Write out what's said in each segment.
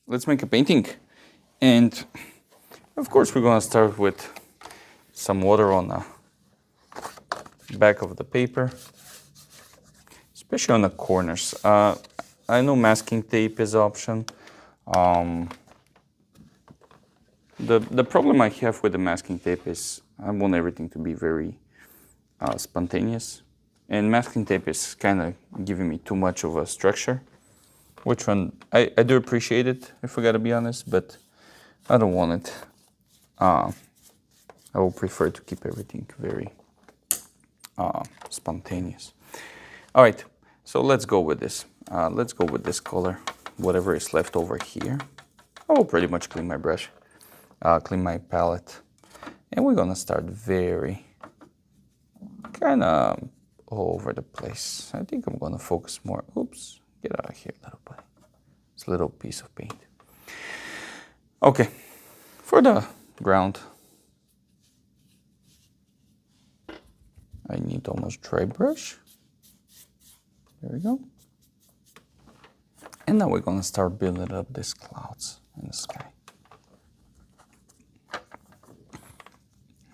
let's make a painting. And of course, we're gonna start with some water on the back of the paper, especially on the corners. I know masking tape is an option. The problem I have with the masking tape is I want everything to be very spontaneous. And masking tape is kind of giving me too much of a structure. Which one? I do appreciate it, if I gotta be honest, but I don't want it. I will prefer to keep everything very spontaneous. All right, so let's go with this. Let's go with this color, whatever is left over here. I will pretty much clean my brush, clean my palette, and we're gonna start very kind of all over the place. I think I'm gonna focus more. Oops, get out of here, little buddy. It's a little piece of paint. Okay, for the ground, I need almost dry brush. There we go. And now we're gonna start building up these clouds in the sky.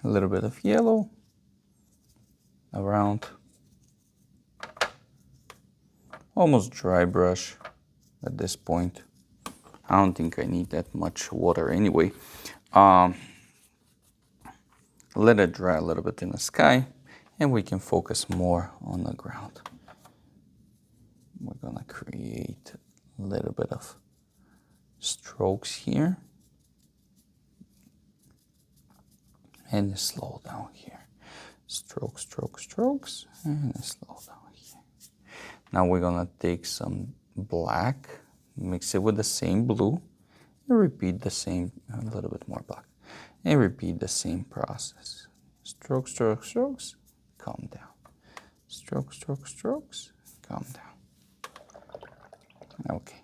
A little bit of yellow around. Almost dry brush at this point. I don't think I need that much water anyway. Let it dry a little bit in the sky and we can focus more on the ground. We're gonna create a little bit of strokes here and slow down here. Strokes, strokes, strokes, and slow down here. Now we're gonna take some black, mix it with the same blue, and repeat the same, a little bit more black, and repeat the same process. Strokes, strokes, strokes, calm down. Strokes, strokes, strokes, calm down. Okay.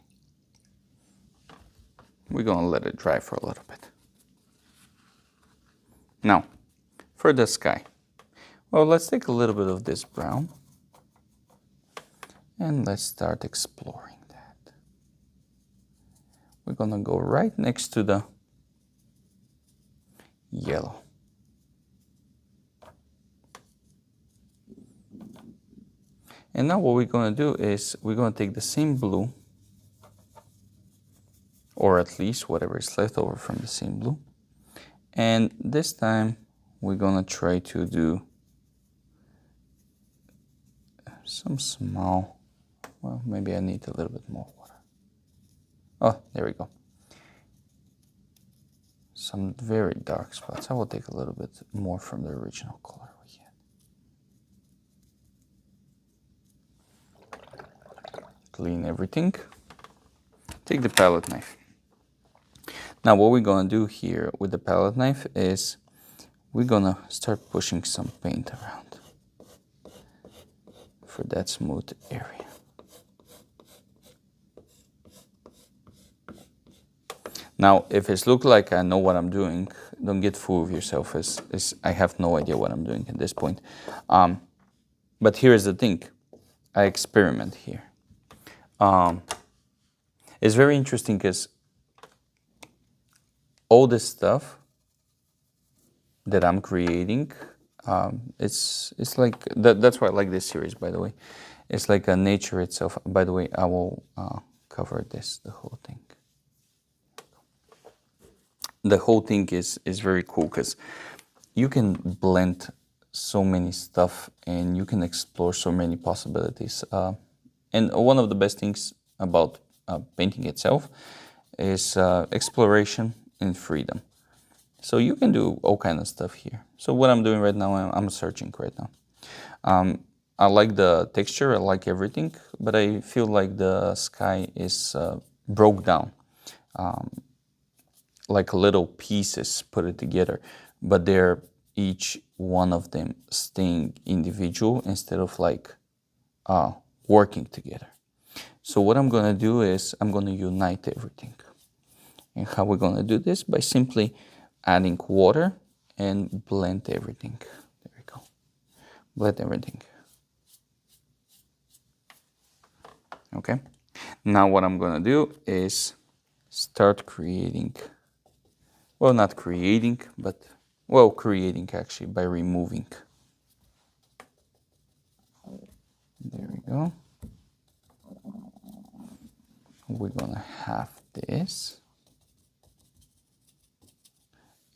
We're gonna let it dry for a little bit. Now, for the sky. Well, let's take a little bit of this brown and let's start exploring that. We're gonna go right next to the yellow. And now what we're gonna do is we're gonna take the same blue, or at least whatever is left over from the same blue, and this time we're gonna try to do some small, well, maybe I need a little bit more water. Oh, there we go. Some very dark spots. I will take a little bit more from the original color we had. Clean everything. Take the palette knife. Now what we're gonna do here with the palette knife is we're gonna start pushing some paint around for that smooth area. Now, if it looks like I know what I'm doing, don't get fooled of yourself. I have no idea what I'm doing at this point. But here's the thing. I experiment here. It's very interesting because all this stuff that I'm creating, it's like, that's why I like this series, by the way. It's like a nature itself. By the way, I will cover this, the whole thing. The whole thing is very cool because you can blend so many stuff and you can explore so many possibilities. And one of the best things about painting itself is exploration and freedom. So you can do all kind of stuff here. So what I'm doing right now, I'm searching right now. I like the texture, I like everything, but I feel like the sky is broke down. Like little pieces put it together, but they're each one of them staying individual instead of like working together. So what I'm gonna do is I'm gonna unite everything. And how we're gonna do this? By simply adding water and blend everything. There we go. Blend everything. Okay. Now what I'm gonna do is start creating, well, not creating, but, well, creating actually by removing. There we go. We're gonna have this.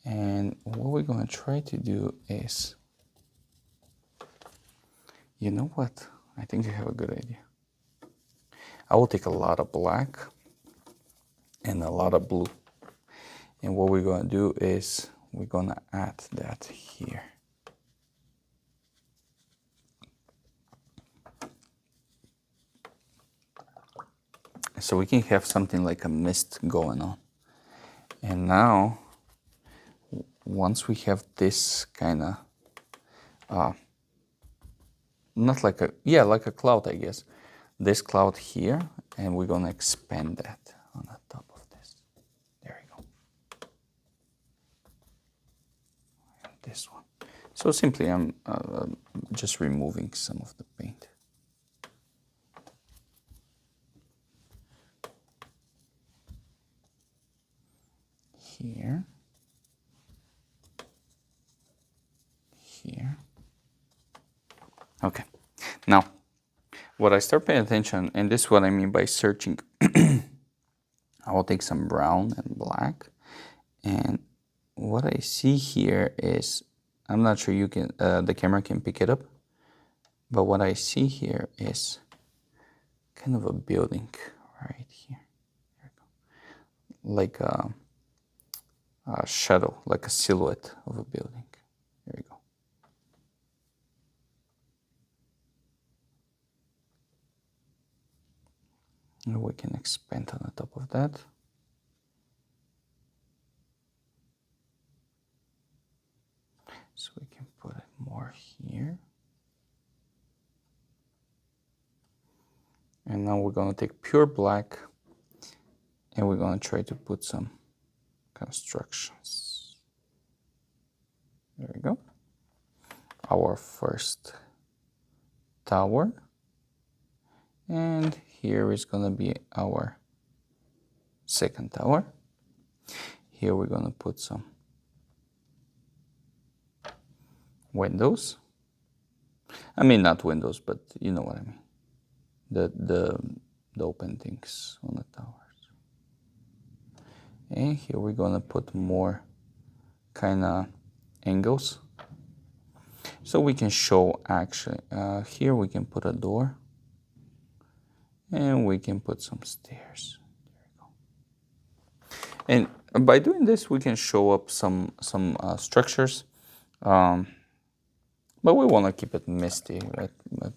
And what we're gonna try to do is, you know what? I think I have a good idea. I will take a lot of black and a lot of blue. And what we're gonna do is we're gonna add that here. So we can have something like a mist going on. And now, once we have this kind of, not like a, yeah, like a cloud, I guess. This cloud here, and we're gonna expand that on the top of this. There we go. And this one. So simply I'm just removing some of the paint. Here. Here. Okay. Now, what I start paying attention, and this is what I mean by searching, I will take some brown and black, and what I see here is, I'm not sure you can, the camera can pick it up, but what I see here is kind of a building right here. There we go. Like a shadow, like a silhouette of a building. There we go. And we can expand on the top of that. So we can put it more here. And now we're going to take pure black and we're going to try to put some constructions. There we go. Our first tower. And here is going to be our second tower. Here we're going to put some windows. I mean, not windows, but you know what I mean. The open things on the towers. And here we're going to put more kind of angles. So we can show actually, here we can put a door. And we can put some stairs. There we go. And by doing this, we can show up some structures. But we want to keep it misty, right?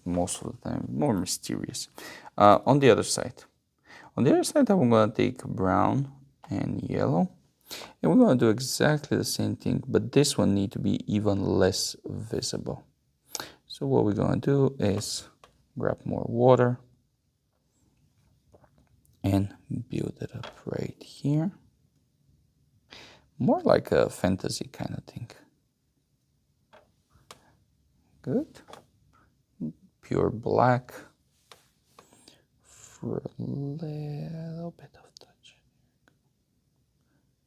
Most of the time, more mysterious. On the other side. On the other side, I'm going to take brown and yellow. And we're going to do exactly the same thing, but this one needs to be even less visible. So what we're going to do is grab more water and build it up right here. More like a fantasy kind of thing. Good. Pure black for a little bit of touch.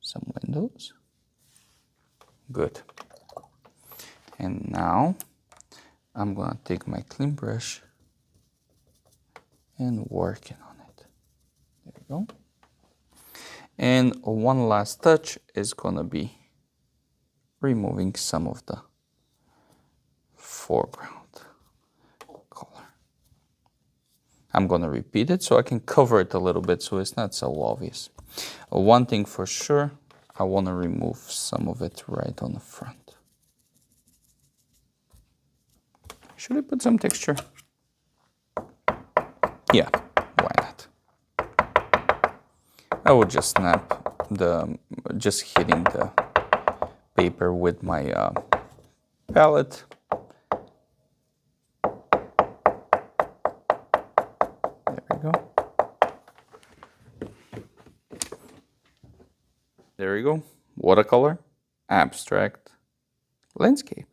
Some windows. Good. And now I'm going to take my clean brush and work on it. There we go. And one last touch is going to be removing some of the foreground color. I'm going to repeat it so I can cover it a little bit so it's not so obvious. One thing for sure, I want to remove some of it right on the front. Should I put some texture? Yeah, why not? I will just snap just hitting the paper with my palette. There we go. There we go. Watercolor, abstract, landscape.